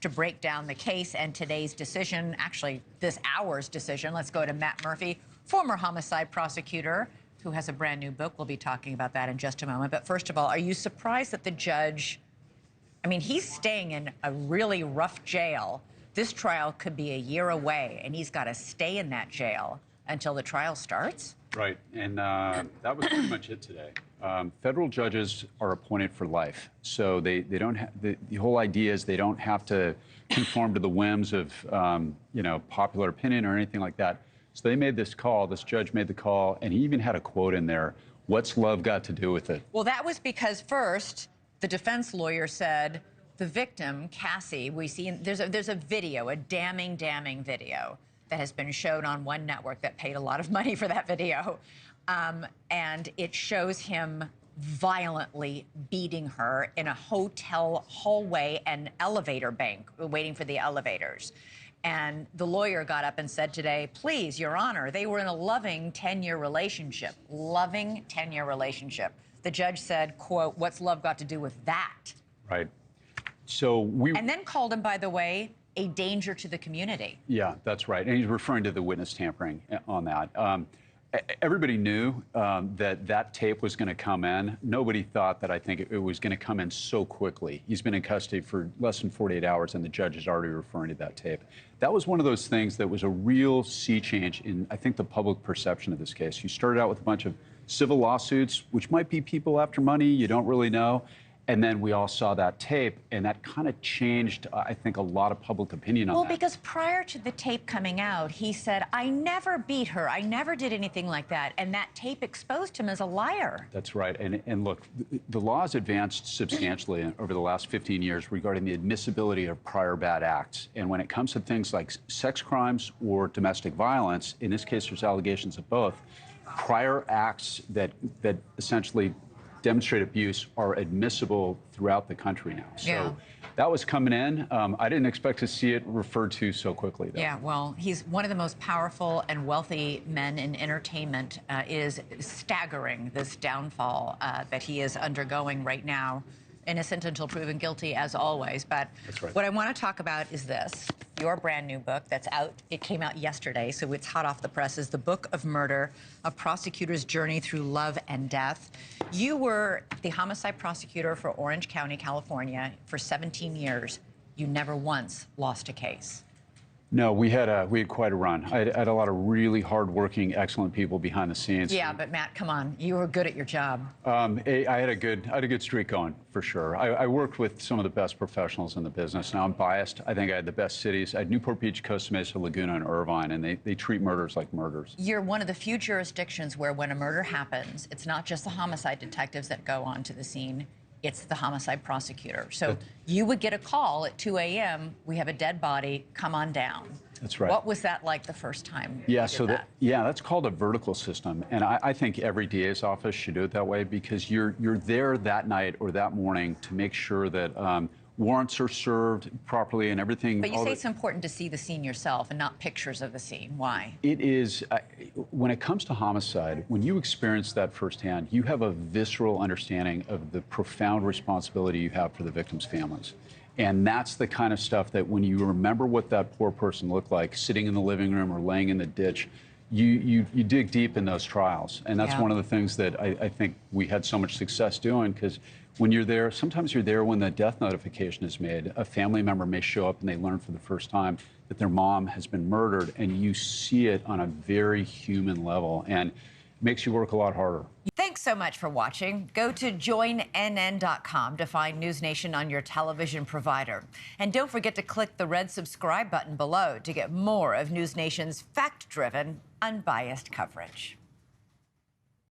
to break down the case and today's decision, actually this hour's decision. Let's go to Matt Murphy, former homicide prosecutor, who has a brand new book. We'll be talking about that in just a moment. But first of all, are you surprised that the judge, I mean, he's staying in a really rough jail. This trial could be a year away, and he's got to stay in that jail until the trial starts? Right, and that was pretty much it today. Federal judges are appointed for life, so they don't have, the whole idea is they don't have to conform to the whims of, you know, popular opinion or anything like that. So they made this call, this judge made the call, and he even had a quote in there, "What's love got to do with it?" Well, that was because first, the defense lawyer said, the victim, Cassie, we see, there's a video, a damning video that has been shown on one network that paid a lot of money for that video. And it shows him violently beating her in a hotel hallway and elevator bank, waiting for the elevators. And the lawyer got up and said today, please, Your Honor, they were in a loving 10-year relationship. Loving 10-year relationship. The judge said, quote, "What's love got to do with that?" Right. So and then called him, by the way, a danger to the community. Yeah, that's right. And he's referring to the witness tampering on that. Everybody knew that tape was going to come in. Nobody thought that, I think, it was going to come in so quickly. He's been in custody for less than 48 hours, and the judge is already referring to that tape. That was one of those things that was a real sea change in, I think, the public perception of this case. You started out with a bunch of civil lawsuits, which might be people after money, you don't really know. And then we all saw that tape, and that kind of changed, I think, a lot of public opinion on that. Well, because prior to the tape coming out, he said, I never beat her. I never did anything like that. And that tape exposed him as a liar. That's right. And look, the law has advanced substantially over the last 15 years regarding the admissibility of prior bad acts. And when it comes to things like sex crimes or domestic violence, in this case, there's allegations of both, prior acts that essentially demonstrate abuse are admissible throughout the country now. So that was coming in. I didn't expect to see it referred to so quickly, though. Yeah, well, he's one of the most powerful and wealthy men in entertainment. Is staggering, this downfall that he is undergoing right now. Innocent until proven guilty, as always. But what I want to talk about is this. Your brand new book that's out. It came out yesterday, so it's hot off the presses. The Book of Murder, A Prosecutor's Journey Through Love and Death. You were the homicide prosecutor for Orange County, California for 17 years. You never once lost a case. No, we had quite a run. I had a lot of really hardworking, excellent people behind the scenes. Yeah, but Matt, come on, you were good at your job. I had a good streak going, for sure. I worked with some of the best professionals in the business. Now I'm biased. I think I had the best cities. I had Newport Beach, Costa Mesa, Laguna, and Irvine, and they treat murders like murders. You're one of the few jurisdictions where when a murder happens, it's not just the homicide detectives that go onto the scene. It's the homicide prosecutor. So you would get a call at 2 a.m., we have a dead body, come on down. That's right. What was that like the first time? Yeah, so that's called a vertical system. And I think every DA's office should do it that way, because you're there that night or that morning to make sure that warrants are served properly and everything. But you say it's important to see the scene yourself and not pictures of the scene. Why? It is, when it comes to homicide, when you experience that firsthand, you have a visceral understanding of the profound responsibility you have for the victims' families. And that's the kind of stuff that when you remember what that poor person looked like sitting in the living room or laying in the ditch, you dig deep in those trials. And that's one of the things that I think we had so much success doing, because when you're there, sometimes you're there when the death notification is made. A family member may show up and they learn for the first time that their mom has been murdered, and you see it on a very human level, and it makes you work a lot harder. Thanks so much for watching. Go to joinnn.com to find NewsNation on your television provider. And don't forget to click the red subscribe button below to get more of NewsNation's fact-driven, unbiased coverage.